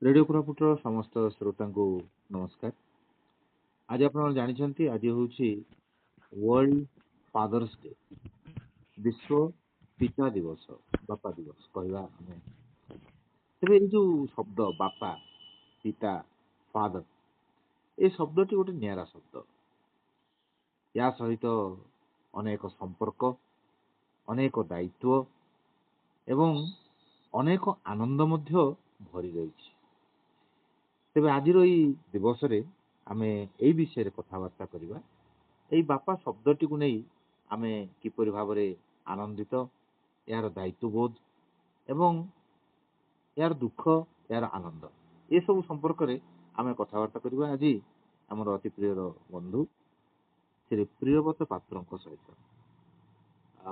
Radio कोरापुटर समस्त श्रोता को नमस्कार। आज आप जानते आज हूँ वर्ल्ड फादर्स डे, विश्व पिता दिवस, बापा दिवस कहवा तेरे ये जो शब्द बापा पिता फादर ये शब्दटी गोटे निरा शब्द। या सहित अनेक संपर्क, अनेक दायित्व एवं अनेक आनंद मध्य भरी रही। तेरे आज दिवस आमे ए विषय कथबार्ता करवा। यही बापा शब्दटी को नहीं आमे किपरि भावरे आनंदित, यार दायित्वबोध एवं यार दुख, यार आनंद ये सब संपर्क रे आमे कथबार्ता करवा। आज आमर अति प्रिय बंधु श्री प्रियव्रत पात्र सहित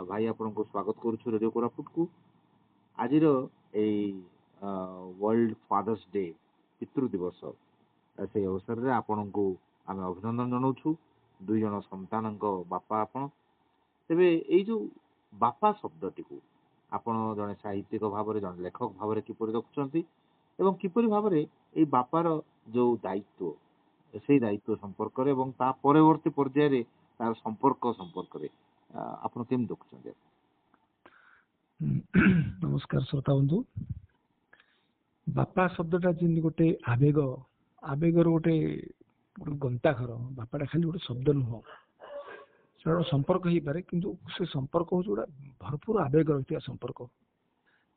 भाई आपन को स्वागत करुछु रेडियो कोरापुट को। आज वर्ल्ड फादर्स डे पितृ दिवस से अवसर में आपण को आम अभिनंदन जनाऊँ। दुई जन संतान बापा आपण तेरे ये जो बापा शब्दटी को आपण जड़े साहित्यिक भाव में जड़े लेखक भाव में किपर देखुं एवं किपर भाव में ये बापार जो दायित्व से दायित्व संपर्क परवर्ती पर्यायर तार संपर्क आप केम देखुं? नमस्कार श्रोता बंधु। बापा शब्दटा जी गोटे आवेग, आवेगर गोटे गंताघर। बापाटा खाली गोटे शब्द नुह, से संपर्क हो पारे, किंतु से संपर्क हूँ गोटा भरपूर आवेग रही संपर्क।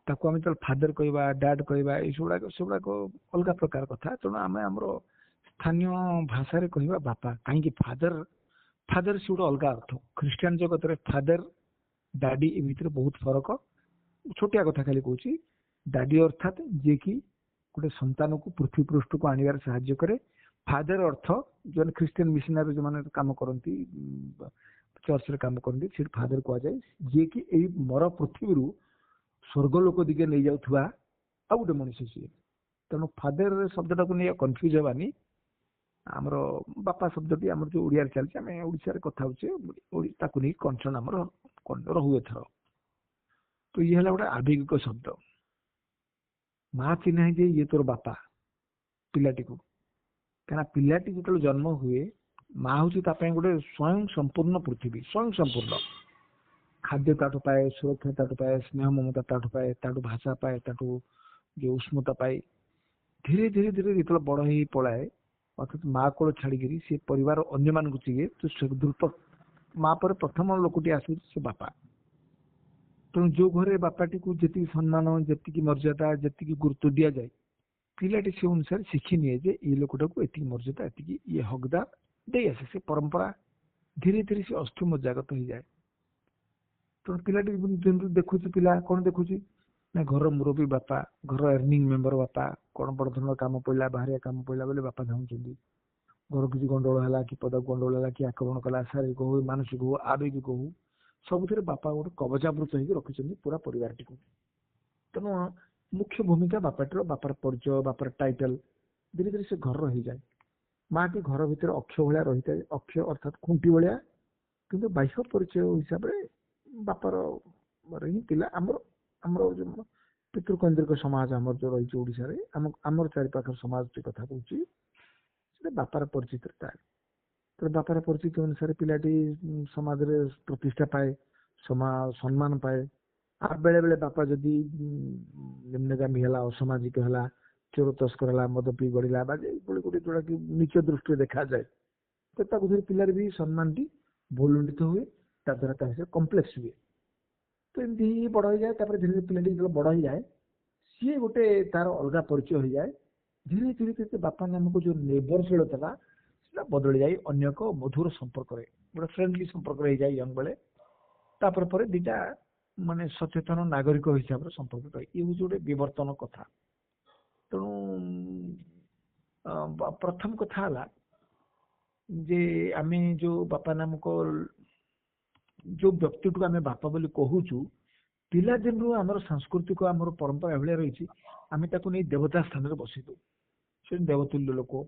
ताको आम फादर कहवा, डैड कहवा, सेगुड़ाक अलग प्रकार कथा। तेणु आम आम स्थानीय भाषा कहवा बापा। कहीं फादर फादर से गोटे अलग अर्थ। ख्रीस्टियान जगत में फादर डैडी ए भीतर बहुत फरक। छोटिया कथा खाली कहूँ, डैडी अर्थात जी कि गोटे संतान को पृथ्वी पृष्ठ को आनबार साहाय्य करे। फादर अर्थ जो ख्रीस्टियन मिशनरी जो मैंने काम करती, चर्च रे काम करती, से फादर कह जाए जी कि यही मर पृथ्वी स्वर्गलोक दिगे नहीं जाऊा आ गोटे मनुष्य सी। तेणु फादर शब्दटा को नहीं कन्फ्यूज हवानी। आमर बापा शब्दटी आम जो ओडिया चलती आम ओडिशा कथा होचे कंसर्न आमर रुए थर। तो ये है गोटे आवेगिक शब्द। माँ चिन्ह जे ये तोर बापा पिलाटी को, क्या पिलाटी जो जन्म हुए माँ हूँ गोटे स्वयं संपूर्ण पृथ्वी, स्वयं संपूर्ण। खाद्य ताठू पाए, सुरक्षा ताठू पाए, स्नेह ममता ताठू पाए, ताठू भाषा पाए, ताठू जो उष्णता पाए। धीरे धीरे धीरे जो बड़ ही पलाए अर्थात माँ को छाड़ी सी परिवार अन्य मान चिए। तो द्रुत माँ पर प्रथम लोकटी आस बापा। तेणु जो घरे बापाटी को जी सम्मान, जी मर्यादा, जी गुरुत्व दि जाए, पिलाटी से अनुसार शिखी निए जे ये लोकटा को एति मर्यादा, एति ये हकदार दे आसे। से परंपरा धीरे धीरे से अस्थि मज्जागत हो जाए। तो पिलाटी देखुच, पिला कौन देखुच ना घर मुरबी बापा, घर अर्निंग मेंबर बापा। कौन बड़ धरण काम पड़ा, बाहरिया काम पड़ा बोले बापा धाउंचंदी। घर किसी गंडोल है कि पद गंडोल है कि आक्रमण कला, शारीरिक हो, मानसिक हो, आवेगिक हो, सबुथ बापा गोटे कवचावृत हो रखिंट पूरा परिवार टी। तेणु मुख्य भूमिका बापाटर, बापार परिचय, बापार टाइटल धीरे धीरे से घर रही जाए। माँ टी घर भितर अक्ष भाया रही था, अक्ष अर्थात खुंटी भाया, किंतु बाह्य परिचय हिसाब से बापार ही पिला। आमर जो पितृकेन्द्रिक समाज आमर जो रही ओडिशा रे, आमर चारिपाखर समाज टी कथा कहूँ बापार परिचित था। तो बापार परिचित अनुसार पिलाटी समाज रे प्रतिष्ठा पाए, सम्मान पाए। आ बेले बेले बापा जदि निम्नगामी है, असामाजिक है, चोर तस्कर है, मद पी गड़ा गोटे जोड़ा कि नीच दृष्टि देखा जाए, तो पिलार भी सम्मान टी भूलुंडित हुए, द्वारा कम्प्लेक्स हुए। तो एमती बड़ हो जाए। धीरे धीरे पिलाटी जो बड़ हो जाए, सी गोटे तार अलग परिचय हो जाए। धीरे धीरे धीरे बापा नामक जो निर्भरशील था बदली जाए अन्य एक मधुर संपर्क, गोटे फ्रेंडली संपर्क हो जाए यंग बेले। तापर दीटा माने सचेतन नागरिक हिसाब से संपर्क ये हूँ गोटे विवर्तन कथा। तेणु प्रथम कथा है जे आमे जो बापा नामक जो व्यक्ति को आम बापा बोली कहूचु, पिला दिन रू आमर सांस्कृतिक आमर परंपरा भाया रही। आम नहीं देवता स्थान में बसई दो, से देवतुल्य लोक।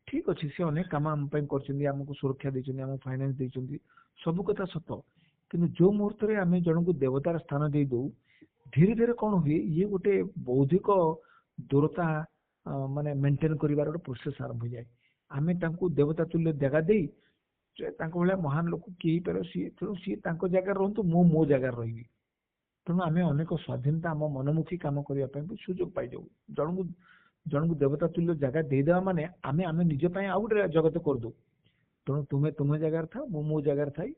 ठीक अच्छे सी अनेक कम आम करमको सुरक्षा देते, आम फाइनान्स देते, सब कथा सत। कि जो मुहूर्त में आम जन को देवतार स्थान दे दो, धीरे धीरे कौन हुए ये गोटे बौद्धिक दूरता ମାନେ ମେଣ୍ଟେନ କରିବାର ଗୋଟେ ପ୍ରୋସେସ ଆରମ୍ଭ ହେଇଯାଏ। ଆମେ ତାଙ୍କୁ ଦେବତା ତୁଲ୍ୟ ଜାଗା ଦେଇ ତାଙ୍କ ଭଳିଆ ମହାନ ଲୋକ କିଏ ହେଇପାରିବ, ତେଣୁ ସିଏ ତାଙ୍କ ଜାଗାରେ ରୁହନ୍ତୁ, ମୁଁ ମୋ ଜାଗାରେ ରହିବି। ତେଣୁ ଆମେ ଅନେକ ସ୍ୱାଧୀନତା ଆମ ମନମୁଖୀ କାମ କରିବା ପାଇଁ ବି ସୁଯୋଗ ପାଇଯାଉ। ଜଣଙ୍କୁ ଜଣଙ୍କୁ ଦେବତା ତୁଲ୍ୟ ଜାଗା ଦେଇଦେବା ମାନେ ଆମେ ନିଜ ପାଇଁ ଆଉ ଗୋଟେ ଜଗତ କରିଦଉ। ତେଣୁ ତୁମେ ତୁମ ଜାଗାରେ ଥାଅ, ମୁଁ ମୋ ଜାଗାରେ ଥାଇ,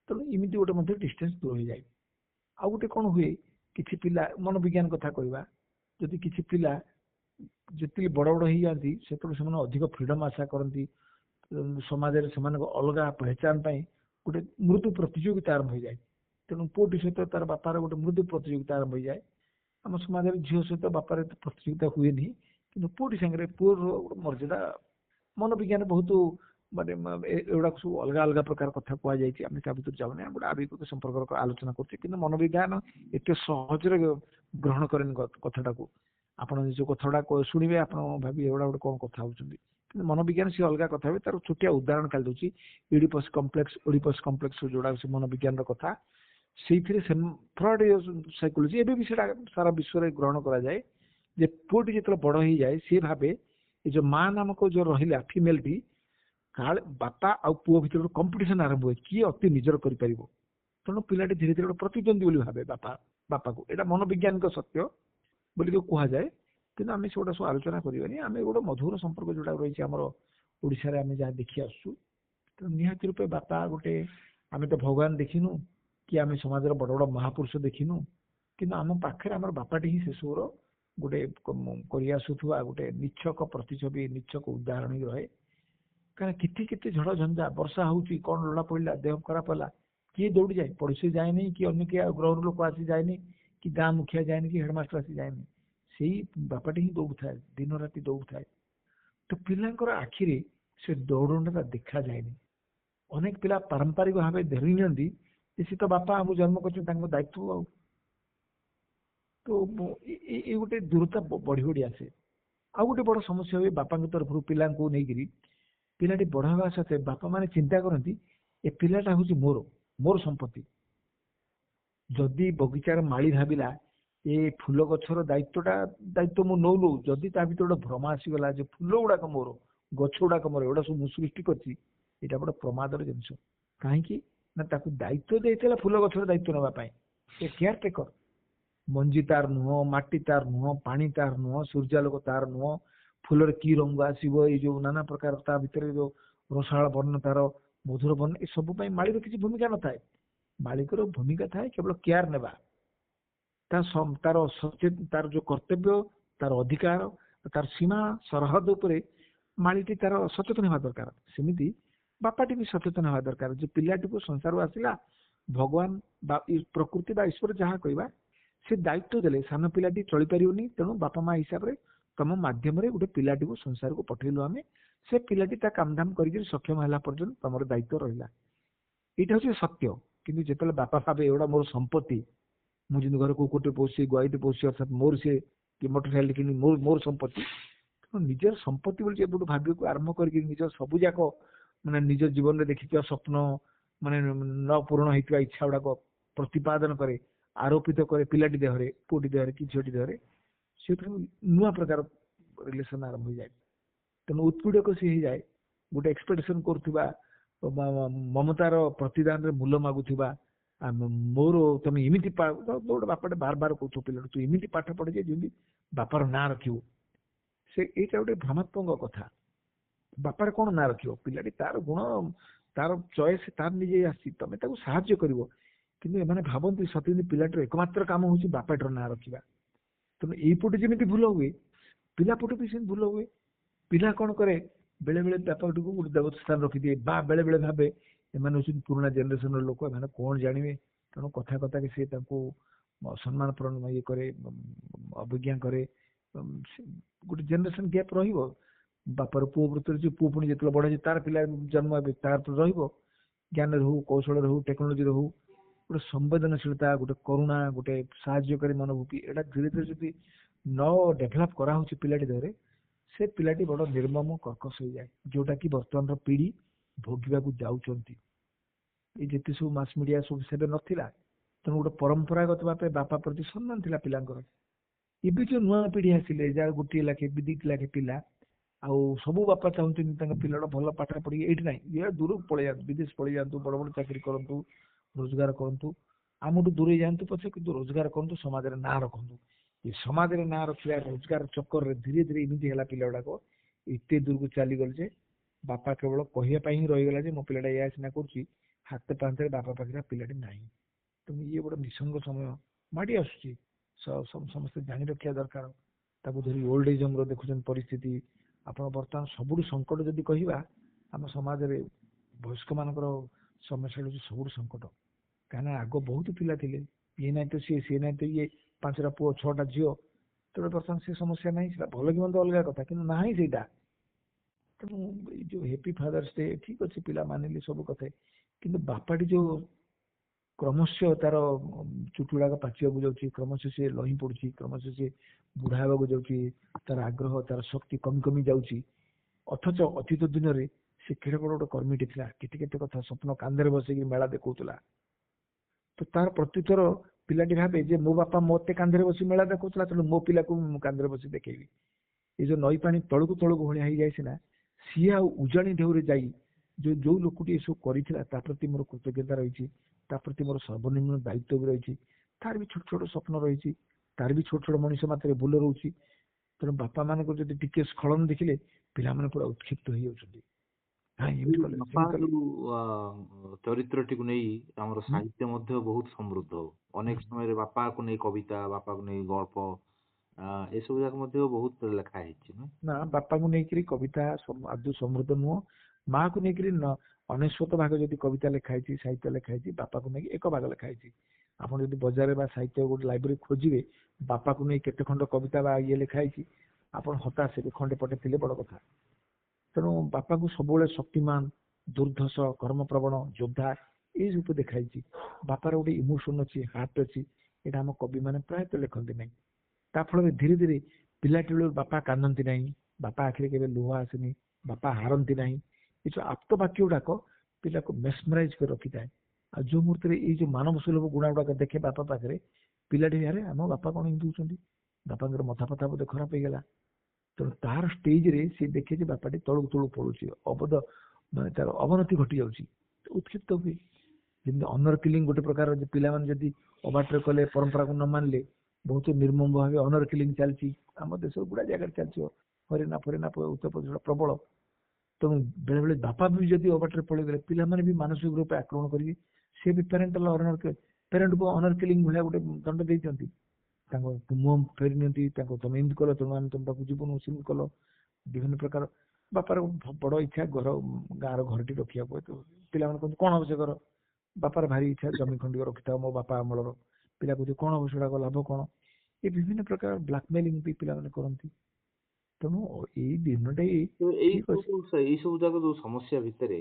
ତେଣୁ ଏମିତି ଗୋଟେ ମଧ୍ୟ ଡିଷ୍ଟାନ୍ସ ଦୂର ହେଇଯାଏ। ଆଉ ଗୋଟେ କଣ ହୁଏ, କିଛି ପିଲା ମନୋବିଜ୍ଞାନ କଥା କହିବା, ଯଦି କିଛି ପିଲା ଯେତିକି ବଡ ବଡ ହେଇଯାଆନ୍ତି ସେତେବେଳେ ସେମାନେ ଅଧିକ ଫ୍ରିଡମ ଆଶା କରନ୍ତି। ସମାଜରେ ସେମାନଙ୍କ ଅଲଗା ପହଚାନ ପାଇଁ ଗୋଟେ ମୃଦୁ ପ୍ରତିଯୋଗିତା ଆରମ୍ଭ ହେଇଯାଏ। ତେଣୁ ପୁଅଟି ସହିତ ତାର ବାପାର ଗୋଟେ ମୃଦୁ ପ୍ରତିଯୋଗିତା ଆରମ୍ଭ ହେଇଯାଏ। ଆମ ସମାଜରେ ଝିଅ ସହିତ ବାପାର ଏତେ ପ୍ରତିଯୋଗିତା ହୁଏନି, କିନ୍ତୁ ପୁଅଟି ସାଙ୍ଗରେ ପୁଅର ମର୍ଯ୍ୟାଦା ମନୋବିଜ୍ଞାନ ବହୁତ ମାନେ ଏଗୁଡାକ ସବୁ ଅଲଗା ଅଲଗା ପ୍ରକାର କଥା କୁହାଯାଇଛି। ଆମେ ତା ଭିତରେ ଯାଉନି, ଆମେ ଗୋଟେ ଆବେଗିକ ସମ୍ପର୍କର ଆଲୋଚନା କରୁଛେ। କିନ୍ତୁ ମନୋବିଜ୍ଞାନ ଏତେ ସହଜରେ ଗ୍ରହଣ କରେନି କଥାଟାକୁ। ଆପଣ ଯୋଉ କଥାଟା ଶୁଣିବେ ଆପଣ ଭାବିବେ ଏଗୁଡା ଗୋଟେ କଣ କଥା ହଉଛନ୍ତି, କିନ୍ତୁ ମନୋବିଜ୍ଞାନ ସିଏ ଅଲଗା କଥା ହୁଏ। ତାର ଛୋଟିଆ ଉଦାହରଣ କାଲି ଦଉଛି, ଇଡିପସ୍ କମ୍ପ୍ଲେକ୍ସ ଯୋଉଟା ସେ ମନୋବିଜ୍ଞାନର କଥା। ସେଇଥିରେ ଫ୍ରଏଡ୍ ସାଇକୋଲୋଜି ଏବେ ବି ସେଟା ସାରା ବିଶ୍ୱରେ ଗ୍ରହଣ କରାଯାଏ ଯେ ପୁଅଟି ଯେତେବେଳେ ବଡ ହେଇଯାଏ ସିଏ ଭାବେ ଏ ଯୋଉ ମା ନାମକ ଯୋଉ ରହିଲା ଫିମେଲଟି, କାଳେ ବାପା ଆଉ ପୁଅ ଭିତରେ ଗୋଟେ କମ୍ପିଟିସନ ଆରମ୍ଭ ହୁଏ, କିଏ ଅତି ନିଜର କରିପାରିବ। ତେଣୁ ପିଲାଟି ଧୀରେ ଧୀରେ ଗୋଟେ ପ୍ରତିଦ୍ୱନ୍ଦ୍ୱୀ ବୋଲି ଭାବେ ବାପାକୁ। ଏଇଟା ମନୋବିଜ୍ଞାନିକ ସତ୍ୟ ବୋଲି କୁହାଯାଏ। କିନ୍ତୁ ଆମେ ସେଗୁଡ଼ା ସବୁ ଆଲୋଚନା କରିବାନି। ଆମେ ଗୋଟେ ମଧୁର ସମ୍ପର୍କ ଯୋଉଟା ରହିଛି ଆମର ଓଡ଼ିଶାରେ ଆମେ ଯାହା ଦେଖି ଆସୁଛୁ, ତେଣୁ ନିହାତି ରୂପେ ବାପା ଗୋଟେ, ଆମେ ତ ଭଗବାନ ଦେଖିନୁ କି ଆମେ ସମାଜର ବଡ ବଡ ମହାପୁରୁଷ ଦେଖିନୁ, କିନ୍ତୁ ଆମ ପାଖରେ ଆମର ବାପାଟି ହିଁ ସେସବୁର ଗୋଟେ କରି ଆସୁଥିବା ଗୋଟେ ନିଚ୍ଛକ ପ୍ରତିଛବି, ନିଚ୍ଛକ ଉଦାହରଣ ହିଁ ରହେ। କାରଣ କେତେ କେତେ ଝଡ଼ ଝଞ୍ଜା, ବର୍ଷା ହଉଛି, କଣ ଲୋଡ଼ା ପଡ଼ିଲା, ଦେହ ଖରାପ ହେଲା, କିଏ ଦୌଡ଼ି ଯାଏ? ପଡ଼ିଶୀ ଯାଏନି, କି ଅନ୍ୟ କିଏ ଗ୍ରହର ଲୋକ ଆସି ଯାଏନି, କି ଗାଁ ମୁଖିଆ ଯାଏନି, କି ହେଡମାଷ୍ଟର ଆସି ଯାଏନି। ସେଇ ବାପାଟି ହିଁ ଦୌଡୁଥାଏ, ଦିନ ରାତି ଦୌଡୁଥାଏ। ତ ପିଲାଙ୍କର ଆଖିରେ ସେ ଦୌଡ଼ଟା ଦେଖାଯାଏନି। ଅନେକ ପିଲା ପାରମ୍ପରିକ ଭାବେ ଧରି ନିଅନ୍ତି ଯେ ସେ ତ ବାପା ଆମକୁ ଜନ୍ମ କରିଛନ୍ତି, ତାଙ୍କ ଦାୟିତ୍ୱ ଆଉ। ତ ଏଇ ଗୋଟେ ଦୂରତା ବଢି ବଢି ଆସେ। ଆଉ ଗୋଟେ ବଡ ସମସ୍ୟା ହୁଏ ବାପାଙ୍କ ତରଫରୁ ପିଲାଙ୍କୁ ନେଇକିରି, ପିଲାଟି ବଡ ହେବା ସତ୍ତ୍ୱେ ବାପା ମାନେ ଚିନ୍ତା କରନ୍ତି ଏ ପିଲାଟା ହଉଛି ମୋର ସମ୍ପତ୍ତି। ଯଦି ବଗିଚାର ମାଳି ଭାବିଲା ଏ ଫୁଲ ଗଛର ଦାୟିତ୍ୱ ମୁଁ ନଉ, ଯଦି ତା ଭିତରେ ଗୋଟେ ଭ୍ରମ ଆସିଗଲା ଯେ ଫୁଲ ଗୁଡାକ ମୋର, ଗଛ ଗୁଡାକ ମୋର, ଏଗୁଡା ସବୁ ମୁଁ ସୃଷ୍ଟି କରିଛି, ଏଇଟା ଗୋଟେ ପ୍ରମାଦର ଜିନିଷ। କାହିଁକି ନା ତାକୁ ଦାୟିତ୍ୱ ଦେଇଥିଲା ଫୁଲ ଗଛର ଦାୟିତ୍ୱ ନେବା ପାଇଁ। ଏ କେୟାର ଟେକର। ମଞ୍ଜି ତାର ନୁହଁ, ମାଟି ତାର ନୁହଁ, ପାଣି ତାର ନୁହଁ, ସୂର୍ଯ୍ୟାଲୋକ ତାର ନୁହଁ, ଫୁଲରେ କି ରଙ୍ଗ ଆସିବ, ଏଇ ଯୋଉ ନାନା ପ୍ରକାର ତା ଭିତରେ ଯୋଉ ରସାଳ ବର୍ଣ୍ଣ, ତାର ମଧୁର ବର୍ଣ୍ଣ, ଏ ସବୁ ପାଇଁ ମାଳିର କିଛି ଭୂମିକା ନଥାଏ। ମାଳିକର ଭୂମିକା ଥାଏ କେବଳ କେୟାର ନେବା, ତାର ଯୋଉ କର୍ତ୍ତବ୍ୟ, ତାର ଅଧିକାର, ତାର ସୀମା ସରହଦ ଉପରେ ମାଳିଟି ତାର ସଚେତନ ହେବା ଦରକାର। ସେମିତି ବାପାଟି ବି ସଚେତନ ହେବା ଦରକାର ଯେ ପିଲାଟିକୁ ସଂସାରକୁ ଆସିଲା, ଭଗବାନ ବା ପ୍ରକୃତି ବା ଈଶ୍ୱର ଯାହା କହିବା ସେ ଦାୟିତ୍ୱ ଦେଲେ, ସାନ ପିଲାଟି ଚଳିପାରିବନି। ତେଣୁ ବାପା ମା ହିସାବରେ ତମ ମାଧ୍ୟମରେ ଗୋଟେ ପିଲାଟିକୁ ସଂସାରକୁ ପଠେଇଲୁ ଆମେ, ସେ ପିଲାଟି ତା କାମଧାମ କରିକି ସକ୍ଷମ ହେଲା ପର୍ଯ୍ୟନ୍ତ ତମର ଦାୟିତ୍ୱ ରହିଲା। ଏଇଟା ହଉଛି ସତ୍ୟ। କିନ୍ତୁ ଯେତେବେଳେ ବାପା ଭାବେ ଏଗୁଡା ମୋର ସମ୍ପତ୍ତି, ମୁଁ ଯେମିତି ଘରେ କୁକୁରଟେ ପୋଷି, ଗାଈଟେ ପୋଷି, ଅର୍ଥାତ୍ ମୋର ସେ କି ମୋଟର ସାଇକେଲ କିଣି ମୋର ସମ୍ପତ୍ତି, ତେଣୁ ନିଜର ସମ୍ପତ୍ତି ବୋଲି ଯେବେଠୁ ଭାବିବାକୁ ଆରମ୍ଭ କରିକି ନିଜ ସବୁ ଯାକ ମାନେ ନିଜ ଜୀବନରେ ଦେଖିଥିବା ସ୍ୱପ୍ନ, ମାନେ ନ ପୂରଣ ହେଇଥିବା ଇଚ୍ଛା ଗୁଡାକ ପ୍ରତିପାଦନ କରେ, ଆରୋପିତ କରେ ପିଲାଟି ଦେହରେ, ପୁଅଟି ଦେହରେ କି ଝିଅଟି ଦେହରେ, ସେଥିରୁ ନୂଆ ପ୍ରକାର ରିଲେସନ ଆରମ୍ଭ ହେଇଯାଏ। ତେଣୁ ଉତ୍ପୀଡ଼କ ସେ ହେଇଯାଏ, ଗୋଟେ ଏକ୍ସପେକ୍ଟେସନ କରୁଥିବା, ମମତାର ପ୍ରତିଦାନରେ ମୂଲ ମାଗୁଥିବା, ମୋର ତମେ ଏମିତି ଗୋଟେ ବାପାଟେ ବାର କହୁଥିବ ପିଲାକୁ ତୁ ଏମିତି ପାଠ ପଢିଛେ ଯେମିତି ବାପାର ନାଁ ରଖିବୁ। ଏଇଟା ଗୋଟେ ଭ୍ରମାତ୍ମକ କଥା। ବାପାର କଣ ନାଁ ରଖିବ? ପିଲାଟି ତାର ଗୁଣ, ତାର ଚଏସ ତାର ନିଜେ ଆସିଛି, ତମେ ତାକୁ ସାହାଯ୍ୟ କରିବ। କିନ୍ତୁ ଏମାନେ ଭାବନ୍ତି ସତେ ପିଲାଟିର ଏକମାତ୍ର କାମ ହଉଛି ବାପାଟିର ନାଁ ରଖିବା। ତେଣୁ ଏଇପଟେ ଯେମିତି ଭୁଲ ହୁଏ, ପିଲା ପଟେ ବି ସେମିତି ଭୁଲ ହୁଏ। ପିଲା କଣ କରେ, ବେଳେ ବେଳେ ବାପାଟିକୁ ଗୋଟେ ଦେବତା ସ୍ଥାନ ରଖିଦିଏ, ବା ବେଳେ ବେଳେ ଭାବେ ଏମାନେ ହଉଛନ୍ତି ପୁରୁଣା ଜେନେରେସନର ଲୋକ, ଏମାନେ କଣ ଜାଣିବେ। ତେଣୁ କଥା କଥାକେ ସେ ତାଙ୍କୁ ସମ୍ମାନ ଇଏ କରେ, ଅବଜ୍ଞା କରେ। ଗୋଟେ ଜେନେରେସନ ଗ୍ୟାପ ରହିବ। ବାପାର ପୁଅ ପ୍ରତି, ପୁଅ ପୁଣି ଯେତେବେଳେ ବଢ ହେଇଛି ତାର ପିଲା ଜନ୍ମ ହେବେ, ତାର ରହିବ। ଜ୍ଞାନରେ ହଉ, କୌଶଳରେ ହଉ, ଟେକ୍ନୋଲୋଜିରେ ହଉ, ଗୋଟେ ସମ୍ବେଦନଶୀଳତା, ଗୋଟେ କରୁଣା, ଗୋଟେ ସାହାଯ୍ୟକାରୀ ମନୋଭୂତି, ଏଇଟା ଧୀରେ ଧୀରେ ଯଦି ନ ଡେଭଲପ କରାହଉଛି ପିଲାଟି ଦେହରେ, ସେ ପିଲାଟି ବଡ ନିର୍ମମ କର୍କଶ ହେଇଯାଏ, ଯୋଉଟା କି ବର୍ତ୍ତମାନର ପିଢି ଭୋଗିବାକୁ ଯାଉଛନ୍ତି। ଏଇ ଯେତେ ସବୁ ମାସ ମିଡିଆ ସବୁ ସେବେ ନଥିଲା। ତେଣୁ ଗୋଟେ ପରମ୍ପରାଗତ ଭାବେ ବାପା ପ୍ରତି ସମ୍ମାନ ଥିଲା ପିଲାଙ୍କର। ଏବେ ଯୋଉ ନୂଆ ପିଢି ଆସିଲେ ଯାହାର ଗୋଟିଏ ଲାଖେ ଦୁଇଟି ଲାଖେ ପିଲା, ଆଉ ସବୁ ବାପା ଚାହୁଁଛନ୍ତି ତାଙ୍କ ପିଲାଟା ଭଲ ପାଠ ପଢିକି ଏଇଠି ନାହିଁ, ଇଏ ଦୂରକୁ ପଳେଇ ଯାଆନ୍ତୁ, ବିଦେଶ ପଳେଇ ଯାଆନ୍ତୁ, ବଡ ବଡ ଚାକିରି କରନ୍ତୁ, ରୋଜଗାର କରନ୍ତୁ, ଆମଠୁ ଦୂରେଇ ଯାଆନ୍ତୁ ପଛେ କିନ୍ତୁ ରୋଜଗାର କରନ୍ତୁ, ସମାଜରେ ନାଁ ରଖନ୍ତୁ। ଏ ସମାଜରେ ନାଁ ରଖିବା ରୋଜଗାର ଚକ୍କରରେ ଧୀରେ ଧୀରେ ଏମିତି ହେଲା ପିଲା ଗୁଡାକ ଏତେ ଦୂରକୁ ଚାଲିଗଲେ ଯେ ବାପା କେବଳ କହିବା ପାଇଁ ହିଁ ରହିଗଲା ଯେ ମୋ ପିଲାଟା ଏଇଆ ସିନା କରୁଛି, ହାତ ପାଞ୍ଚରେ ବାପା ପାଖରେ ପିଲାଟି ନାହିଁ। ତେଣୁ ଇଏ ଗୋଟେ ନିସଙ୍ଗ ସମୟ ମାଡି ଆସୁଛି। ସମସ୍ତେ ଜାଣି ରଖିବା ଦରକାର। ତାକୁ ଧରି ଓଲ୍ଡ ଏଜ୍ ହୋମର ଦେଖୁଛନ୍ତି ପରିସ୍ଥିତି। ଆପଣ ବର୍ତ୍ତମାନ ସବୁଠୁ ସଙ୍କଟ ଯଦି କହିବା ଆମ ସମାଜରେ ବୟସ୍କ ମାନଙ୍କର ସମସ୍ୟା ହେଉଛି ସବୁଠୁ ସଙ୍କଟ। କାହିଁକିନା ଆଗ ବହୁତ ପିଲା ଥିଲେ, ଇଏ ନାହିଁ ତ ସିଏ ନାହିଁ ତ ଇଏ, 5ଟା ପୁଅ 6ଟା ଝିଅ। ତେଣୁ ବର୍ତ୍ତମାନ ସେ ସମସ୍ୟା ନାହିଁ, ସେଟା ଭଲ କି ମନ୍ଦ ଅଲଗା କଥା, କିନ୍ତୁ ନାହିଁ ସେଇଟା। ତେଣୁ ଏଇ ଯୋଉ ହେପି ଫାଦର୍ସ ଡେ ଠିକ ଅଛି, ପିଲା ମାନିଲେ ସବୁ କଥା, କିନ୍ତୁ ବାପାଟି ଯୋଉ କ୍ରମଶଃ ତାର ଚୁଟି ଗୁଡାକ ପାଚିବାକୁ ଯାଉଛି, କ୍ରମଶଃ ସିଏ ଲହିଁ ପଡୁଛି, କ୍ରମଶଃ ସିଏ ବୁଢା ହେବାକୁ ଯାଉଛି, ତାର ଆଗ୍ରହ ତାର ଶକ୍ତି କମି କମି ଯାଉଛି। ଅଥଚ ଅତୀତ ଦିନରେ ସେ କେଡେ ବଡ ଗୋଟେ କର୍ମୀଟି ଥିଲା, କେତେ କେତେ କଥା ସ୍ୱପ୍ନ କାନ୍ଧରେ ବସେଇକି ମେଳା ଦେଖଉଥିଲା। ତ ତାର ପ୍ରତ୍ୟୁତ୍ତର ପିଲାଟି ଭାବେ ଯେ ମୋ ବାପା ମୋତେ କାନ୍ଧରେ ବସି ମେଳା ଦେଖଉଥିଲା, ତେଣୁ ମୋ ପିଲାକୁ ମୁଁ କାନ୍ଧରେ ବସି ଦେଖେଇବି। ଏ ଯୋଉ ନଈ ପାଣି ତଳକୁ ତଳକୁ ଭଳିଆ ହେଇଯାଏ ସିନା, ସିଏ ଆଉ ଉଜାଣି ଢେଉରେ ଯାଇ ଯୋଉ ଲୋକଟି ଏସବୁ କରିଥିଲା ତା ପ୍ରତି ମୋର କୃତଜ୍ଞତା ରହିଛି, ତା ପ୍ରତି ମୋର ସର୍ବନିମ୍ନ ଦାୟିତ୍ୱ ବି ରହିଛି। ତାର ବି ଛୋଟ ଛୋଟ ସ୍ୱପ୍ନ ରହିଛି, ତାର ବି ଛୋଟ ଛୋଟ ମଣିଷ ମାତ୍ରେ ଭୁଲ ରହୁଛି। ତେଣୁ ବାପା ମାନଙ୍କୁ ଯଦି ଟିକେ ସ୍ଖଳନ ଦେଖିଲେ ପିଲାମାନେ ପୁରା ଉତ୍କ୍ଷିପ୍ତ ହେଇଯାଉଛନ୍ତି। ଏମିତି କଲେ ବାପା ସେମିତି କଲେ। ଯୋଉ ଚରିତ୍ରଟିକୁ ନେଇ ଆମର ହୁଁ। ସାହିତ୍ୟ ମଧ୍ୟ ବହୁତ ସମୃଦ୍ଧ। ଅନେକ ସମୟରେ ବାପାକୁ ନେଇ କବିତା, ବାପାକୁ ନେଇ ଗଳ୍ପ, ଏସବୁ ଯାକ ମଧ୍ୟ ବହୁତ ଲେଖା ହେଇଛି ନା। ନା, ବାପାଙ୍କୁ ନେଇକରି କବିତା ଆଦୌ ସମୃଦ୍ଧ ନୁହଁ। ମାକୁ ନେଇକରି 99 ଭାଗ ଯଦି କବିତା ଲେଖା ହେଇଛି, ସାହିତ୍ୟ ଲେଖା ହେଇଛି, ବାପାକୁ ନେଇକି 1 ଭାଗ ଲେଖା ହେଇଛି। ଆପଣ ଯଦି ବଜାରରେ ବା ସାହିତ୍ୟ ଗୋଟେ ଲାଇବ୍ରେରୀ ଖୋଜିବେ, ବାପାକୁ ନେଇ କେତେ ଖଣ୍ଡ କବିତା ବା ଇଏ ଲେଖା ହେଇଛି, ଆପଣ ହତାଶ ହେବେ, ଖଣ୍ଡେ ପଟେ ଥିଲେ ବଡ କଥା। ତେଣୁ ବାପାକୁ ସବୁବେଳେ ଶକ୍ତିମାନ, ଦୁର୍ଦ୍ଧର୍ଷ, କର୍ମପ୍ରବଣ, ଯୋଦ୍ଧା ଏଇ ରୂପ ଦେଖାଇଛି। ବାପାର ଗୋଟେ ଇମୋସନ ଅଛି, ହାର୍ଟ ଅଛି, ଏଇଟା ଆମ କବି ମାନେ ପ୍ରାୟତଃ ଲେଖନ୍ତି ନାହିଁ। ତା ଫଳରେ ଧୀରେ ଧୀରେ ପିଲାଟି ବେଳୁ ବାପା କାନ୍ଦନ୍ତି ନାହିଁ, ବାପା ଆଖିରେ କେବେ ଲୁହ ଆସେନି, ବାପା ହାରନ୍ତି ନାହିଁ। ଏ ଯୋଉ ଆପ୍ତ ବାକ୍ୟ ଗୁଡାକ ପିଲାକୁ ମେସମରାଇଜ କରି ରଖିଥାଏ। ଆଉ ଯୋଉ ମୁହୂର୍ତ୍ତରେ ଏଇ ଯୋଉ ମାନବ ସୁଲଭ ଗୁଣା ଗୁଡାକ ଦେଖେ ବାପା ପାଖରେ, ପିଲାଟି ଆରେ ଆମ ବାପା କଣ ଏମିତି ହଉଛନ୍ତି, ବାପାଙ୍କର ମଥା ଫଥା ବୋଧେ ଖରାପ ହେଇଗଲା। ତେଣୁ ତାର ଷ୍ଟେଜରେ ସେ ଦେଖେ ଯେ ବାପାଟି ତଳକୁ ତଳକୁ ପଳଉଛି, ମାନେ ତାର ଅବନତି ଘଟି ଯାଉଛି, ଉତ୍କ୍ଷିପ୍ତ ହୁଏ। ଯେମିତି ଅନର କିଲିଂ ଗୋଟେ ପ୍ରକାର, ପିଲାମାନେ ଯଦି ଅବାଟରେ କଲେ, ପରମ୍ପରାକୁ ନ ମାନିଲେ, ବହୁତ ନିର୍ମମ ଭାବେ ଅନର କିଲିଂ ଚାଲିଛି ଆମ ଦେଶର ଗୁଡା ଜାଗାରେ ଚାଲିଛି। ହରିନା ଫରିନା ଉତ୍ତରପ୍ରଦେଶ ପ୍ରବଳ। ତେଣୁ ବେଳେ ବେଳେ ବାପା ବି ଯଦି ଅବାଟରେ ପଳେଇଗଲେ, ପିଲାମାନେ ବି ମାନସିକ ରୂପେ ଆକ୍ରମଣ କରିକି ସେ ବି ପ୍ୟାରେଣ୍ଟକୁ ଅନର କିଲିଂ ଭଳିଆ ଗୋଟେ ଦଣ୍ଡ ଦେଇଛନ୍ତି। ତାଙ୍କ ମୁହଁ ଫେରି ନିଅନ୍ତି, ତାଙ୍କୁ ତମେ ଏମିତି କଲ, ତେଣୁ ଆମେ ତମ ପାଖକୁ ଯିବୁନୁ, ସେମିତି କଲ। ବିଭିନ୍ନ ପ୍ରକାର ବାପାର ବଡ ଇଚ୍ଛା ଗାଁର ଘରଟି ରଖିବାକୁ ହୁଏ। ତ ପିଲାମାନେ କହନ୍ତି କଣ ହବ ସେ ଘର, ବାପାର ଭାରି ଇଚ୍ଛା ଜମି ଖଣ୍ଡିକ ରଖିଥାଉ ମୋ ବାପା ଅମଳର। ପିଲା କହୁଛି କଣ ହବ ସେଗୁଡାକ, ଲାଭ କଣ? ଏ ବିଭିନ୍ନ ପ୍ରକାର ବ୍ଲାକମେଲିଂ ବି ପିଲାମାନେ କରନ୍ତି। ତେଣୁ ଏଇ ଦିନଟା ତ ଠିକ ଅଛି। ଏଇ ସବୁ ଯାକ ଯୋଉ ସମସ୍ୟା ଭିତରେ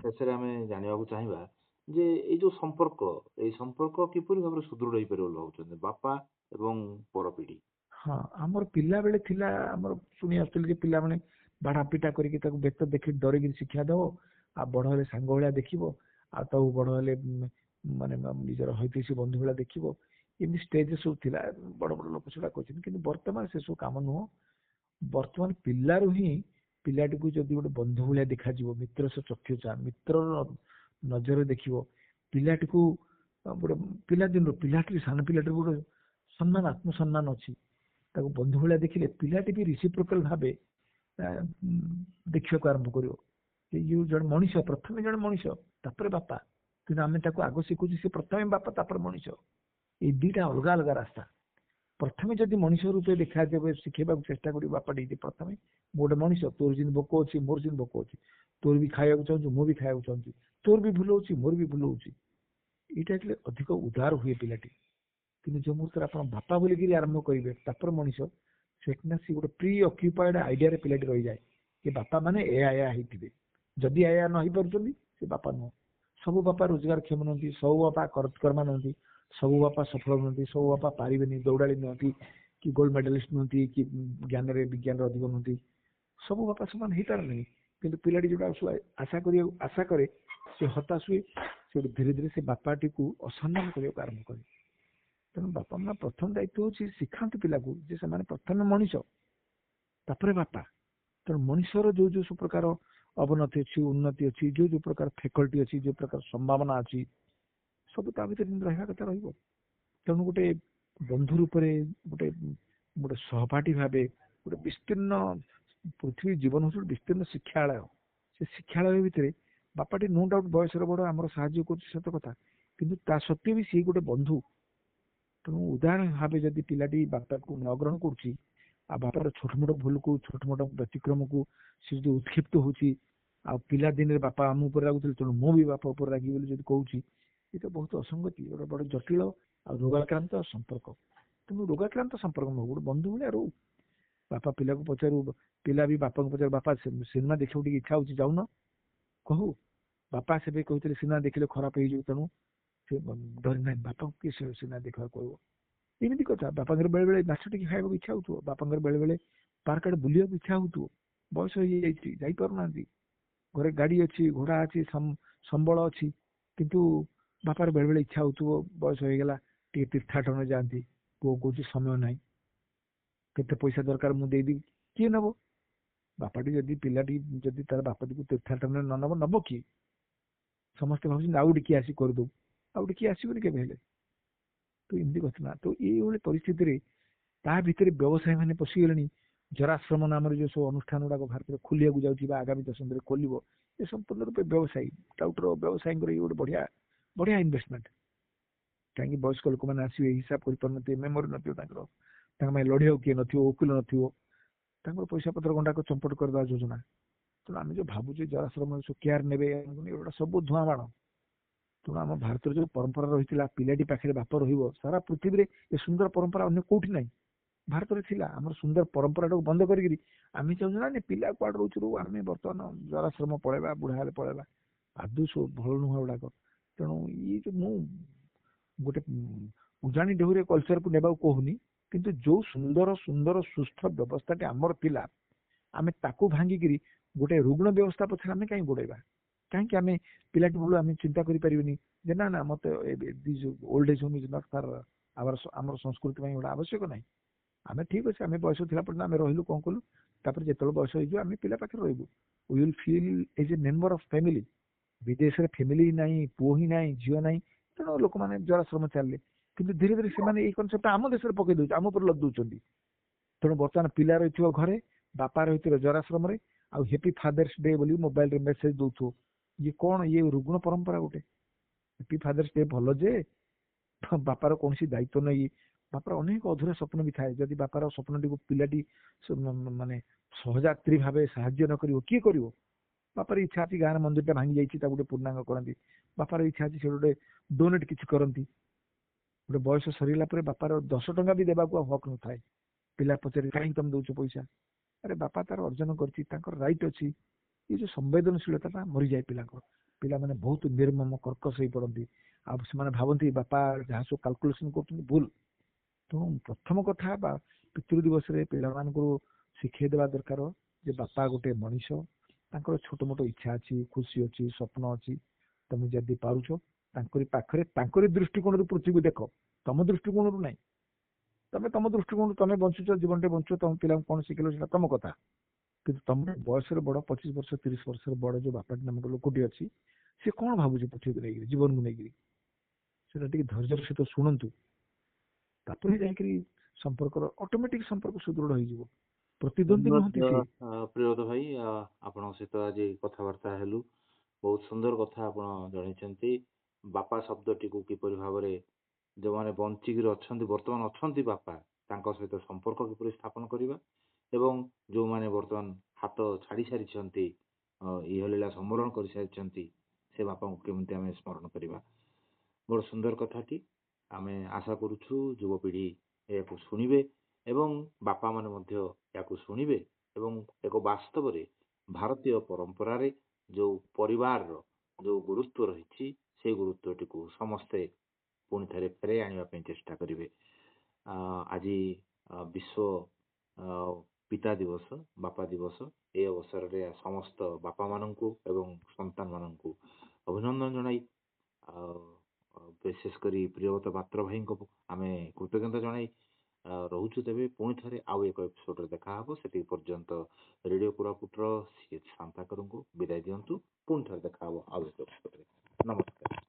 ଶେଷରେ ଆମେ ଜାଣିବାକୁ ଚାହିଁବା ଯେ ଏଇ ସମ୍ପର୍କ କିପରି ଭାବରେ ସୁଦୃଢ ହେଇପାରିବ ବୋଲି ଭାବୁଛନ୍ତି ବାପା ଏବଂ ପରପିଢି? ହଁ, ଆମର ପିଲା ବେଳେ ଥିଲା, ଆମର ଶୁଣି ଆସୁଥିଲେ ଯେ ପିଲାମାନେ ବାଡା ପିଟା କରିକି ତାକୁ ବେତ ଦେଖି ଡରିକି ଶିକ୍ଷା ଦବ, ଆଉ ବଡ ହେଲେ ସାଙ୍ଗ ଭଳିଆ ଦେଖିବ, ଆଉ ତାକୁ ବଡ ହେଲେ ମାନେ ନିଜର ହଇତେଇସି ବନ୍ଧୁ ଭଳିଆ ଦେଖିବ। ଏମିତି ଷ୍ଟେଜ ସବୁ ଥିଲା, ବଡ ବଡ ଲୋକ ସେଟା କହିଛନ୍ତି। କିନ୍ତୁ ବର୍ତ୍ତମାନ ସେ ସବୁ କାମ ନୁହଁ। ବର୍ତ୍ତମାନ ପିଲାରୁ ହିଁ ପିଲାଟିକୁ ଯଦି ଗୋଟେ ବନ୍ଧୁ ଭଳିଆ ଦେଖାଯିବ, ମିତ୍ର ସହ ଚକ୍ଷୁଚା, ମିତ୍ରର ନଜରରେ ଦେଖିବ, ପିଲାଟିକୁ ଗୋଟେ ପିଲାଦିନରୁ ପିଲାଟି ସାନ ପିଲାଟିର ଗୋଟେ ସମ୍ମାନ, ଆତ୍ମସମ୍ମାନ ଅଛି, ତାକୁ ବନ୍ଧୁ ଭଳିଆ ଦେଖିଲେ ପିଲାଟି ବି ରିସିପ୍ରୋକାଲ ଭାବେ ଦେଖିବାକୁ ଆରମ୍ଭ କରିବ। ଇଏ ଜଣେ ମଣିଷ, ପ୍ରଥମେ ଜଣେ ମଣିଷ, ତାପରେ ବାପା। କିନ୍ତୁ ଆମେ ତାକୁ ଆଗ ଶିଖୁଛୁ ସେ ପ୍ରଥମେ ବାପା ତାପରେ ମଣିଷ। ଏଇ ଦିଟା ଅଲଗା ଅଲଗା ରାସ୍ତା। ପ୍ରଥମେ ଯଦି ମଣିଷ ରୂପେ ଦେଖାଦେବେ, ଶିଖେଇବାକୁ ଚେଷ୍ଟା କରିବ ବାପାଟି, ପ୍ରଥମେ ମୁଁ ଗୋଟେ ମଣିଷ, ତୋର ଯେମିତି ଭୋକ ଅଛି ମୋର ଯେମିତି ଭୋକ ଅଛି, ତୋର ବି ଖାଇବାକୁ ଚାହୁଁଛୁ ମୁଁ ବି ଖାଇବାକୁ ଚାହୁଁଛି, ତୋର ବି ଭୁଲ ହଉଛି ମୋର ବି ଭୁଲ ହଉଛି। ଏଇଟା ହେଲେ ଅଧିକ ଉଦାର ହୁଏ ପିଲାଟି। କିନ୍ତୁ ଯୋଉ ମୁହୂର୍ତ୍ତରେ ଆପଣ ବାପା ବୋଲିକିରି ଆରମ୍ଭ କରିବେ ତାପରେ ମଣିଷ, ସେଠି ସେ ଗୋଟେ ପ୍ରି ଅକ୍ୟୁପାଏଡ ଆଇଡିଆରେ ପିଲାଟି ରହିଯାଏ କି ବାପା ମାନେ ଏୟା ହେଇଥିବେ। ଯଦି ଏୟା ନ ହେଇପାରୁଛନ୍ତି ସେ ବାପା ନୁହଁ। ସବୁ ବାପା ରୋଜଗାର କ୍ଷମ ନୁହନ୍ତି, ସବୁ ବାପା କର୍ମା ନୁହନ୍ତି, ସବୁ ବାପା ସଫଳ ନୁହନ୍ତି, ସବୁ ବାପା ପାରିବେନି, ଦୌଡାଳି ନୁହନ୍ତି, କି ଗୋଲ୍ଡ ମେଡାଲିଷ୍ଟ ନୁହନ୍ତି, କି ଜ୍ଞାନରେ ବିଜ୍ଞାନରେ ଅଧିକ ନୁହନ୍ତି। ସବୁ ବାପା ସମାନ ହେଇପାରନ୍ତି। କିନ୍ତୁ ପିଲାଟି ଯୋଉଟା ଆଶା କରେ, ସେ ହତାଶ ହୁଏ। ସେଠୁ ଧୀରେ ଧୀରେ ସେ ବାପାଟିକୁ ଅସମ୍ମାନ କରିବାକୁ ଆରମ୍ଭ କରେ। ତେଣୁ ବାପା ମା ପ୍ରଥମ ଦାୟିତ୍ୱ ହେଉଛି ଶିଖାନ୍ତୁ ପିଲାକୁ ଯେ ସେମାନେ ପ୍ରଥମେ ମଣିଷ ତାପରେ ବାପା। ତେଣୁ ମଣିଷର ଯୋଉ ଯୋଉ ସବୁ ପ୍ରକାର ଅବନତି ଅଛି, ଉନ୍ନତି ଅଛି, ଯୋଉ ଯୋଉ ପ୍ରକାର ଫେକଲ୍ଟି ଅଛି, ଯୋଉ ପ୍ରକାର ସମ୍ଭାବନା ଅଛି, ସବୁ ତା ଭିତରେ ରହିବା କଥା ରହିବ। ତେଣୁ ଗୋଟେ ବନ୍ଧୁ ରୂପରେ, ଗୋଟେ ଗୋଟେ ସହପାଠୀ ଭାବେ, ଗୋଟେ ବିସ୍ତୀର୍ଣ୍ଣ ପୃଥିବୀ ଜୀବନ ହେଉଛି ଗୋଟେ ବିସ୍ତୀର୍ଣ୍ଣ ଶିକ୍ଷାଳୟ। ସେ ଶିକ୍ଷାଳୟ ଭିତରେ ବାପାଟି ନୋ ଡାଉଟ୍ ବୟସରେ ବଡ଼, ଆମର ସାହାଯ୍ୟ କରୁଛି ସତ କଥା, କିନ୍ତୁ ତା ସତ୍ତ୍ୱେ ବି ସିଏ ଗୋଟେ ବନ୍ଧୁ। ତେଣୁ ଉଦାହରଣ ଭାବେ ଯଦି ପିଲାଟି ବାପାକୁ ନ ଗ୍ରହଣ କରୁଛି, ଆଉ ବାପାର ଛୋଟ ମୋଟ ଭୁଲକୁ, ଛୋଟ ମୋଟ ବ୍ୟତିକ୍ରମକୁ ସେ ଯଦି ଉତ୍କ୍ଷିପ୍ତ ହଉଛି, ଆଉ ପିଲା ଦିନରେ ବାପା ଆମ ଉପରେ ରାଗୁଥିଲେ ତେଣୁ ମୁଁ ବି ବାପା ଉପରେ ରାଗି ବୋଲି ଯଦି କହୁଛି, ଏ ତ ବହୁତ ଅସଙ୍ଗତି, ଗୋଟେ ବଡ଼ ଜଟିଳ ଆଉ ରୋଗାକ୍ରାନ୍ତ ସମ୍ପର୍କ। ତେଣୁ ରୋଗାକ୍ରାନ୍ତ ସମ୍ପର୍କ ନୁହଁ, ଗୋଟେ ବନ୍ଧୁ ଭଳିଆ ରହୁ। ବାପା ପିଲାକୁ ପଚାରୁ, ପିଲା ବି ବାପାଙ୍କୁ ପଚାରୁ, ବାପା ସିନେମା ଦେଖିବାକୁ ଟିକେ ଇଚ୍ଛା ହଉଛି ଯାଉନ, କହୁ ବାପା ସେବେ କହିଥିଲେ ସିନେମା ଦେଖିଲେ ଖରାପ ହେଇଯିବ, ତେଣୁ ସେ ଡରି ନାହିଁ, ବାପାଙ୍କୁ କିଏ ସିନେମା ଦେଖିବାକୁ କହିବ। ଏମିତି କଥା। ବାପାଙ୍କର ବେଳେ ବେଳେ ମାଛ ଟିକେ ଖାଇବାକୁ ଇଚ୍ଛା ହଉଥିବ, ବାପାଙ୍କର ବେଳେ ବେଳେ ପାର୍କ ଆଡେ ବୁଲିବାକୁ ଇଚ୍ଛା ହଉଥିବ, ବୟସ ହେଇଯାଇଛି ଯାଇପାରୁନାହାନ୍ତି, ଘରେ ଗାଡି ଅଛି, ଘୋଡା ଅଛି, ସମ୍ବଳ ଅଛି, କିନ୍ତୁ ବାପାର ବେଳେ ବେଳେ ଇଚ୍ଛା ହଉଥିବ, ବୟସ ହେଇଗଲା ଟିକେ ତୀର୍ଥାଟନ ଯାଆନ୍ତି, ପୁଅ କହୁଛି ସମୟ ନାହିଁ, କେତେ ପଇସା ଦରକାର ମୁଁ ଦେଇଦେବି, କିଏ ନବ? ବାପାଟି ଯଦି ପିଲାଟି ଯଦି ତାର ବାପାଟିକୁ ତୀର୍ଥାଟନରେ ନ ନବ, ନବ କିଏ? ସମସ୍ତେ ଭାବୁଛନ୍ତି ଆଉ ଗୋଟେ କିଏ ଆସି କରିଦଉ, ଆଉ ଗୋଟେ କିଏ ଆସିବନି କେବେ ହେଲେ। ତ ଏମିତି କଥା ନା। ତ ଏଇଭଳି ପରିସ୍ଥିତିରେ ତା ଭିତରେ ବ୍ୟବସାୟୀ ମାନେ ପଶିଗଲେଣି। ଜରାଶ୍ରମ ନାମରେ ଯୋଉ ସବୁ ଅନୁଷ୍ଠାନ ଗୁଡାକ ଭାରତରେ ଖୋଲିବାକୁ ଯାଉଛି ବା ଆଗାମୀ ଦଶନ୍ଧିରେ ଖୋଲିବ, ଏ ସମ୍ପୂର୍ଣ୍ଣ ରୂପେ ବ୍ୟବସାୟୀ ଟାଉଟର ବ୍ୟବସାୟୀଙ୍କର ଏଇ ଗୋଟେ ବଢିଆ ବଢିଆ ଇନଭେଷ୍ଟମେଣ୍ଟ। କାହିଁକି ବୟସ୍କ ଲୋକମାନେ ଆସିବେ, ହିସାବ କରିପାରୁନଥିବେ, ମେମୋରି ନଥିବ ତାଙ୍କର, ତାଙ୍କ ପାଇଁ ଲଢିବାକୁ କିଏ ନଥିବ, ଓକିଲ ନଥିବ, ତାଙ୍କର ପଇସା ପତ୍ର ଗଣ୍ଡାକ ଚମ୍ପଟ କରିଦେବା ଯୋଜନା। ତେଣୁ ଆମେ ଯୋଉ ଭାବୁଛେ ଜରାଶ୍ରମ ସବୁ କେୟାର ନେବେ, ଏଗୁଡ଼ା ସବୁ ଧୂଆଁ ବାଣ। ତେଣୁ ଆମ ଭାରତରେ ଯୋଉ ପରମ୍ପରା ରହିଥିଲା, ପିଲାଟି ପାଖରେ ବାପ ରହିବ, ସାରା ପୃଥିବୀରେ ଏ ସୁନ୍ଦର ପରମ୍ପରା ଅନ୍ୟ କୋଉଠି ନାହିଁ, ଭାରତରେ ଥିଲା। ଆମର ସୁନ୍ଦର ପରମ୍ପରାଟାକୁ ବନ୍ଦ କରିକିରି ଆମେ ଚାହୁଁଛୁ ନା ପିଲା କୁଆଡେ ରହୁଛୁ, ଆମେ ବର୍ତ୍ତମାନ ଜରାଶ୍ରମ ପଳେଇବା, ବୁଢା ହେଲେ ପଳେଇବା। ଆଦୌ ସବୁ ଭଲ ନୁହଁ ଗୁଡାକ। ତେଣୁ ଇଏ ଯୋଉ ମୁଁ ଗୋଟେ ଉଜାଣି ଢେଉରେ କଲଚରକୁ ନେବାକୁ କହୁନି, କିନ୍ତୁ ଯୋଉ ସୁନ୍ଦର ସୁନ୍ଦର ସୁସ୍ଥ ବ୍ୟବସ୍ଥାଟି ଆମର ଥିଲା, ଆମେ ତାକୁ ଭାଙ୍ଗିକିରି ଗୋଟେ ରୁଗ୍ଣ ବ୍ୟବସ୍ଥା ପଛରେ ଆମେ କାହିଁ ଗୋଡେଇବା? କାହିଁକି ଆମେ ପିଲାଟି ବେଳୁ ଆମେ ଚିନ୍ତା କରିପାରିବିନି ଯେ ନା ନା ମତେ old age home is not for ଆମର ସଂସ୍କୃତି ପାଇଁ ଗୋଟେ ଆବଶ୍ୟକ ନାହିଁ। ଆମେ ଠିକ ଅଛି, ଆମେ ବୟସ ଥିଲା ପର୍ଯ୍ୟନ୍ତ ଆମେ ରହିଲୁ, କଣ କଲୁ, ତାପରେ ଯେତେବେଳେ ବୟସ ହେଇଯିବ ଆମେ ପିଲା ପାଖରେ ରହିବୁ, we will feel as a member of family. ବିଦେଶରେ ଫ୍ୟାମିଲି ନାହିଁ, ପୁଅ ହିଁ ନାହିଁ, ଝିଅ ନାହିଁ, ତେଣୁ ଲୋକମାନେ ଜରାଶ୍ରମ ଚାଲିଲେ। କିନ୍ତୁ ଧୀରେ ଧୀରେ ସେମାନେ ଏଇ କନସେପ୍ଟ ଆମ ଦେଶରେ ପକେଇ ଦଉଛି, ଆମ ଉପରେ ଲଦି ଦଉଛନ୍ତି। ତେଣୁ ବର୍ତ୍ତମାନ ପିଲା ରହିଥିବ ଘରେ, ବାପା ରହିଥିବ ଜରାଶ୍ରମରେ, ଆଉ ହେପି ଫାଦର୍ସ ଡେ ବୋଲି ମୋବାଇଲରେ ମେସେଜ ଦଉଥିବ। ଇଏ କଣ? ଇଏ ରୁଗ୍ଣ ପରମ୍ପରା ଗୋଟେ। ହେପି ଫାଦର୍ସ ଡେ ଭଲ ଯେ ବାପାର କୌଣସି ଦାୟିତ୍ୱ ନେଇ, ବାପାର ଅନେକ ଅଧୁରା ସ୍ୱପ୍ନ ବି ଥାଏ। ଯଦି ବାପାର ସ୍ୱପ୍ନଟିକୁ ପିଲାଟି ମାନେ ସହଯାତ୍ରୀ ଭାବେ ସାହାଯ୍ୟ ନ କରିବ, କିଏ କରିବ? ବାପାର ଇଚ୍ଛା ଅଛି ଗାଁରେ ମନ୍ଦିରଟା ଭାଙ୍ଗି ଯାଇଛି, ତାକୁ ଗୋଟେ ପୂର୍ଣ୍ଣାଙ୍ଗ କରନ୍ତି। ବାପାର ଇଚ୍ଛା ଅଛି ସେ ଗୋଟେ ଡୋନେଟ କିଛି କରନ୍ତି। ଗୋଟେ ବୟସ ସରିଗଲା ପରେ ବାପାର 10 ଟଙ୍କା ବି ଦେବାକୁ ଆଉ ହକ୍ ନଥାଏ। ପିଲା ପଚାରି କାହିଁକି ତମେ ଦଉଛ ପଇସା? ଆରେ ବାପା ତାର ଅର୍ଜନ କରିଛି, ତାଙ୍କର ରାଇଟ୍ ଅଛି। ଏଇ ଯୋଉ ସମ୍ବେଦନଶୀଳତା ମରିଯାଏ ପିଲାଙ୍କର। ପିଲାମାନେ ବହୁତ ନିର୍ମମ କର୍କଶ ହେଇ ପଡନ୍ତି, ଆଉ ସେମାନେ ଭାବନ୍ତି ବାପା ଯାହା ସବୁ କାଲକୁଲେସନ କରୁଛନ୍ତି ଭୁଲ। ତେଣୁ ପ୍ରଥମ କଥା ବା ପିତୃ ଦିବସରେ ପିଲାମାନଙ୍କୁ ଶିଖେଇ ଦେବା ଦରକାର ଯେ ବାପା ଗୋଟେ ମଣିଷ, ତାଙ୍କର ଛୋଟ ମୋଟ ଇଚ୍ଛା ଅଛି, ଖୁସି ଅଛି, ସ୍ୱପ୍ନ ଅଛି। ତମେ ଯଦି ପାରୁଛ ତାଙ୍କରି ପାଖରେ, ତାଙ୍କରି ଦୃଷ୍ଟିକୋଣରୁ ପୃଥିବୀ ଦେଖ, ତମ ଦୃଷ୍ଟିକୋଣରୁ ନାହିଁ। ତମେ ତମ ଦୃଷ୍ଟିକୋଣରୁ ତମେ ବଞ୍ଚୁଛ, ଜୀବନଟେ ବଞ୍ଚୁଛ, ତମ ପିଲାଙ୍କୁ କଣ ଶିଖେଇଲ ସେଟା ତମ କଥା। କିନ୍ତୁ ତମ ବୟସରେ ବଡ, 25 ବର୍ଷ 30 ବର୍ଷର ବଡ ଯୋଉ ବାପାଟି ନାମକ ଲୋକଟି ଅଛି, ସେ କଣ ଭାବୁଛି ପୃଥିବୀକୁ ନେଇକିରି, ଜୀବନକୁ ନେଇକିରି, ସେଟା ଟିକେ ଧୈର୍ଯ୍ୟର ସହିତ ଶୁଣନ୍ତୁ। ତାପରେ ଯାଇକିରି ସମ୍ପର୍କର ଅଟୋମେଟିକ ସମ୍ପର୍କ ସୁଦୃଢ ହେଇଯିବ। ପ୍ରତିଦ୍ୱନ୍ଦ୍ୱୀ ନୁହନ୍ତି ଧନ୍ୟବାଦ ସିଏ। ପ୍ରିୟୋଦ ଭାଇ, ଆପଣଙ୍କ ସହିତ ଆଜି କଥାବାର୍ତ୍ତା ହେଲୁ। ବହୁତ ସୁନ୍ଦର କଥା ଆପଣ ଜଣେଇଛନ୍ତି। ବାପା ଶବ୍ଦଟିକୁ କିପରି ଭାବରେ ଯେଉଁମାନେ ବଞ୍ଚିକିରି ଅଛନ୍ତି, ବର୍ତ୍ତମାନ ଅଛନ୍ତି ବାପା, ତାଙ୍କ ସହିତ ସମ୍ପର୍କ କିପରି ସ୍ଥାପନ କରିବା, ଏବଂ ଯେଉଁମାନେ ବର୍ତ୍ତମାନ ହାତ ଛାଡି ସାରିଛନ୍ତି, ଇହଲୀଳା ସମ୍ବରଣ କରିସାରିଛନ୍ତି, ସେ ବାପାଙ୍କୁ କେମିତି ଆମେ ସ୍ମରଣ କରିବା। ବଡ଼ ସୁନ୍ଦର କଥାଟି। ଆମେ ଆଶା କରୁଛୁ ଯୁବପିଢ଼ି ଏହାକୁ ଶୁଣିବେ ଏବଂ ବାପା ମାନେ ମଧ୍ୟ ଏହାକୁ ଶୁଣିବେ ଏବଂ ଏକ ବାସ୍ତବରେ ଭାରତୀୟ ପରମ୍ପରାରେ ଯୋଉ ପରିବାରର ଯୋଉ ଗୁରୁତ୍ୱ ରହିଛି, ସେଇ ଗୁରୁତ୍ୱଟିକୁ ସମସ୍ତେ ପୁଣି ଥରେ ଫେରାଇ ଆଣିବା ପାଇଁ ଚେଷ୍ଟା କରିବେ। ଆଜି ବିଶ୍ୱ ପିତା ଦିବସ, ବାପା ଦିବସ। এই ଅବସରରେ ସମସ୍ତ ବାପା ମାନଙ୍କୁ ଏବଂ ସନ୍ତାନ ମାନଙ୍କୁ ଅଭିନନ୍ଦନ ଜଣାଇ विशेष करी प्रियव्रत पात्र भाई को आमे कृतज्ञता जणाई रहुछु। तेबे पुणी थरे आउ एक एपिसोड रे देखा हबो। सेति पर्यंत रेडियो कोरापुट रो शांता को विदाय दियंतु। पुणी थरे देखा हबो आउ एक एपिसोड रे। नमस्कार।